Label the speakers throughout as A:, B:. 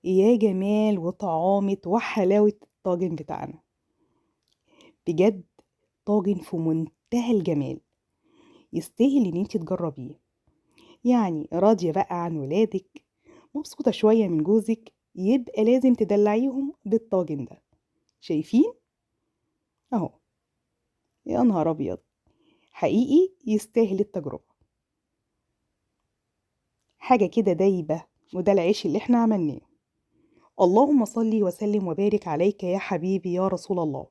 A: يا جمال وطعامة وحلاوة الطاجن بتاعنا. بجد طاجن في منتهى الجمال، يستاهل ان انت تجربيه. يعني راضية بقى عن ولادك، مبسوطة شوية من جوزك، يبقى لازم تدلعيهم بالطاجن ده. شايفين اهو؟ يا نهار ابيض، حقيقي يستاهل التجربة. حاجة كده دايبة، وده العيش اللي احنا عملناه. اللهم صل وسلم وبارك عليك يا حبيبي يا رسول الله.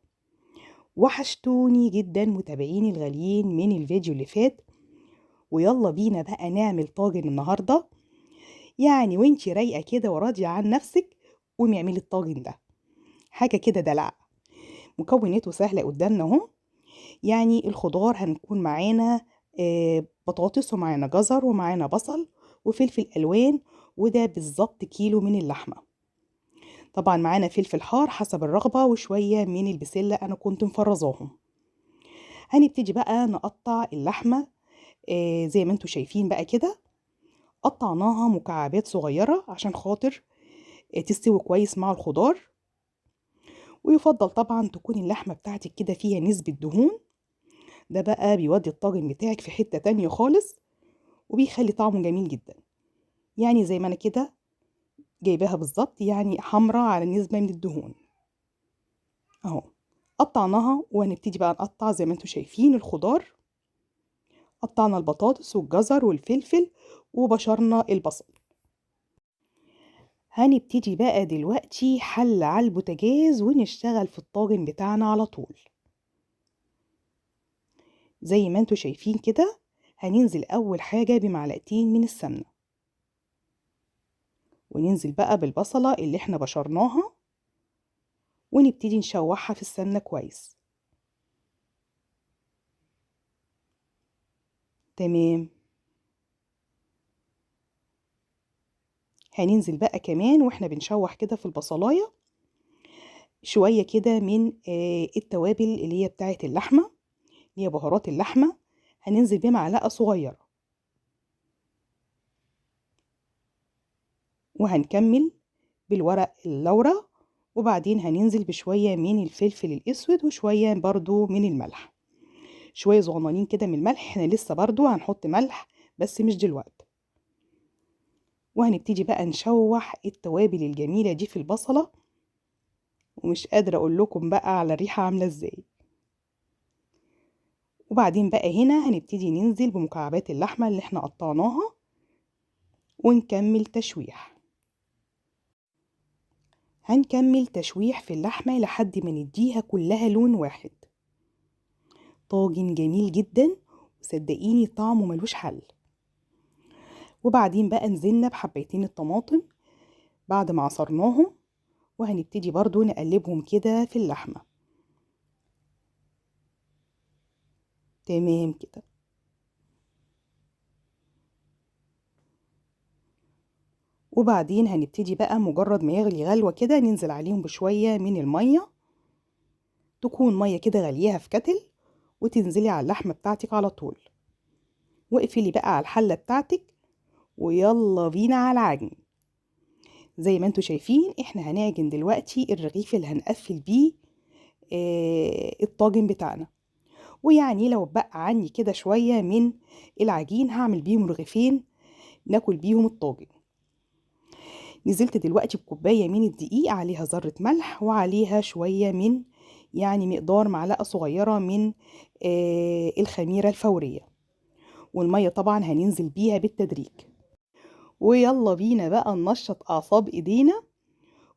A: وحشتوني جدا متابعيني الغاليين من الفيديو اللي فات. ويلا بينا بقى نعمل طاجن النهاردة. يعني وانتي رايقة كده وراضية عن نفسك، قومي اعملي الطاجن ده. حاجة كده دلع. مكوناته سهلة قدامنا اهو. يعني الخضار هنكون معانا بطاطس، ومعانا جزر، ومعانا بصل، وفلفل الوان. وده بالظبط كيلو من اللحمة. طبعا معانا فلفل حار حسب الرغبة، وشوية من البسلة انا كنت مفرزاهم. هنبتدي بقى نقطع اللحمة زي ما انتوا شايفين بقى كده. قطعناها مكعبات صغيرة عشان خاطر تستوي كويس مع الخضار. ويفضل طبعا تكون اللحمة بتاعتك كده فيها نسبة دهون. ده بقى بيودي الطاجن بتاعك في حتة تانية خالص، وبيخلي طعمه جميل جدا. يعني زي ما انا كده جايباها بالظبط، يعني حمرة على نسبة من الدهون اهو. قطعناها وهنبتدي بقى نقطع زي ما انتوا شايفين الخضار. قطعنا البطاطس والجزر والفلفل، وبشرنا البصل. هنبتدي بقى دلوقتي حل على البوتاجاز ونشتغل في الطاجن بتاعنا على طول. زي ما انتوا شايفين كده، هننزل اول حاجة بمعلقتين من السمنة، وننزل بقى بالبصلة اللي احنا بشرناها، ونبتدي نشوحها في السمنة كويس. تمام. هننزل بقى كمان واحنا بنشوح كده في البصلاية شوية كده من التوابل اللي هي بتاعة اللحمة، اللي هي بهارات اللحمة. هننزل بمعلقة صغيرة، وهنكمل بالورق اللورا. وبعدين هننزل بشوية من الفلفل الأسود، وشوية برضو من الملح. شوية صغننين كده من الملح، احنا لسه برضو هنحط ملح بس مش دلوقتي. وهنبتدي بقى نشوح التوابل الجميلة دي في البصلة، ومش قادرة اقول لكم بقى على الريحة عاملة ازاي. وبعدين بقى هنا هنبتدي ننزل بمكعبات اللحمة اللي احنا قطعناها، ونكمل تشويح. هنكمل تشويح في اللحمة لحد ما نديها كلها لون واحد. طاجن جميل جدا، وصدقيني طعمه ملوش حل. وبعدين بقى نزلنا بحبيتين الطماطم بعد ما عصرناهم، وهنبتدي برضو نقلبهم كده في اللحمة. تمام كده. وبعدين هنبتدي بقى مجرد ما يغلي غلوة كده ننزل عليهم بشوية من المية. تكون مية كده غليها في كتل، وتنزلي على اللحمة بتاعتك على طول. واقفلي بقى على الحلة بتاعتك، ويلا بينا على العجن. زي ما انتوا شايفين احنا هنعجن دلوقتي الرغيف اللي هنقفل بيه الطاجن بتاعنا. ويعني لو بقى عني كده شوية من العجين هعمل بيهم رغيفين ناكل بيهم الطاجن. نزلت دلوقتي بكوباية من الدقيق، عليها ذرة ملح، وعليها شوية من يعني مقدار معلقة صغيرة من الخميرة الفورية. والمية طبعا هننزل بيها بالتدريج. ويلا بينا بقى ننشط أعصاب إيدينا،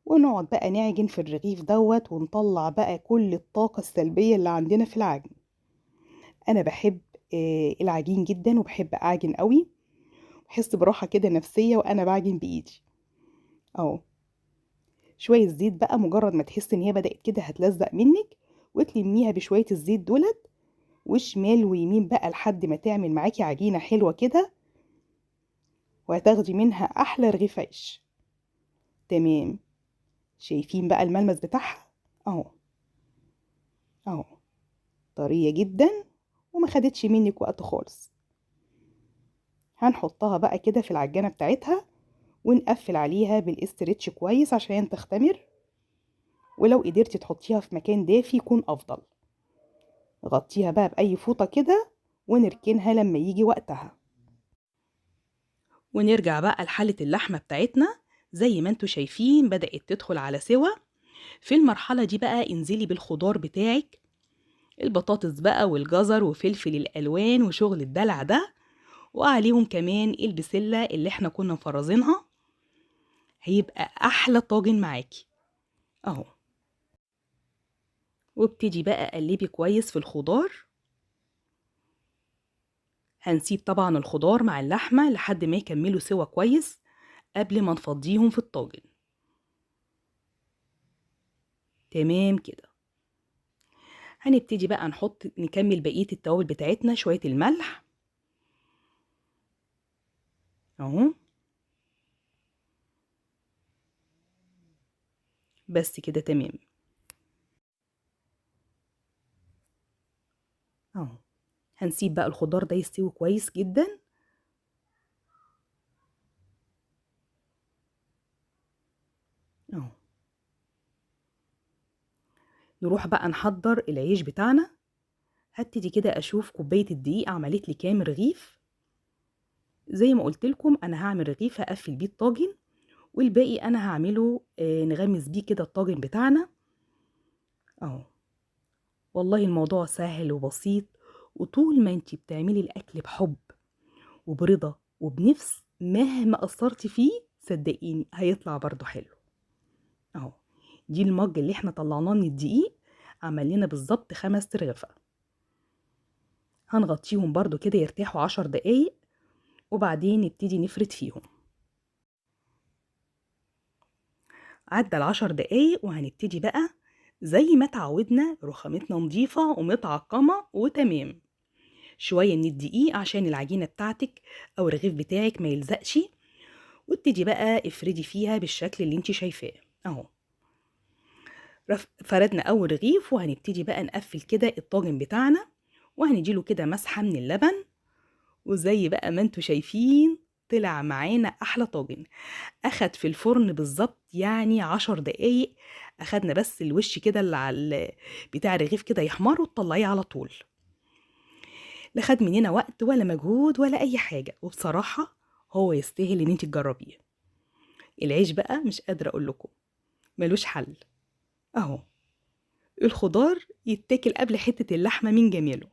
A: ونقعد بقى نعجن في الرغيف دوت، ونطلع بقى كل الطاقة السلبية اللي عندنا في العجن. أنا بحب العجين جدا، وبحب أعجن قوي. بحس براحة كده نفسية وأنا بعجن بإيدي أهو. شوية زيت بقى، مجرد ما تحس إن هي بدأت كده هتلزق منك، وتلميها بشوية الزيت دولت، وشمال ويمين بقى لحد ما تعمل معاكي عجينة حلوة كده، وهتاخدي منها أحلى رغيف عيش. تمام. شايفين بقى الملمس بتاعها أهو. أهو طرية جدا، وما خدتش منك وقت خالص. هنحطها بقى كده في العجانة بتاعتها، ونقفل عليها بالاسترتش كويس عشان تختمر، ولو قدرتي تحطيها في مكان دافي يكون أفضل. غطيها بقى بأي فوطة كده ونركنها لما يجي وقتها. ونرجع بقى لحلة اللحمة بتاعتنا. زي ما انتوا شايفين بدأت تدخل على سوا. في المرحلة دي بقى انزلي بالخضار بتاعك، البطاطس بقى والجزر وفلفل الألوان وشغل الدلع ده، وعليهم كمان البسلة اللي احنا كنا مفرزينها. هيبقى أحلى طاجن معاكي اهو. وابتدي بقى قلبي كويس في الخضار. هنسيب طبعا الخضار مع اللحمة لحد ما يكملوا سوا كويس قبل ما نفضيهم في الطاجن. تمام كده. هنبتدي بقى نكمل بقية التوابل بتاعتنا. شوية الملح اهو، بس كده تمام اهو. هنسيب بقى الخضار ده يستوي كويس جدا اهو. نروح بقى نحضر العيش بتاعنا. هبتدي كده اشوف كوباية الدقيق عملت لي كام رغيف. زي ما قلت لكم انا هعمل رغيف هقفل بيه الطاجن، والباقي انا هعمله نغمس بيه كده الطاجن بتاعنا اهو. والله الموضوع سهل وبسيط، وطول ما انتي بتعملي الاكل بحب وبرضا وبنفس مهما قصرتي فيه صدقيني هيطلع برضو حلو اهو. دي المج اللي احنا طلعناه من الدقيق عمل لنا بالظبط 5 رغفة. هنغطيهم برضو كده يرتاحوا 10 دقايق وبعدين نبتدي نفرد فيهم. عدى ال10 دقايق وهنبتدي بقى زي ما اتعودنا رخامتنا نضيفة ومتعقمة وتمام. شوية من الدقيق عشان العجينة بتاعتك أو الرغيف بتاعك ما يلزقش، وابتدي بقى افردي فيها بالشكل اللي انت شايفاه اهو. فردنا أول رغيف وهنبتدي بقى نقفل كده الطاجن بتاعنا، وهنديله كده مسحة من اللبن. وزي بقى ما انتوا شايفين طلع معانا أحلى طاجن. أخد في الفرن بالظبط يعني 10 دقايق. أخدنا بس الوش كده اللي على بتاع الرغيف كده يحمر وتطلعيه على طول. لا خد مننا وقت ولا مجهود ولا أي حاجة، وبصراحة هو يستاهل إن انت تجربيه. العيش بقى مش قادرة أقول لكم ملوش حل اهو. الخضار يتاكل قبل حتة اللحمة من جماله.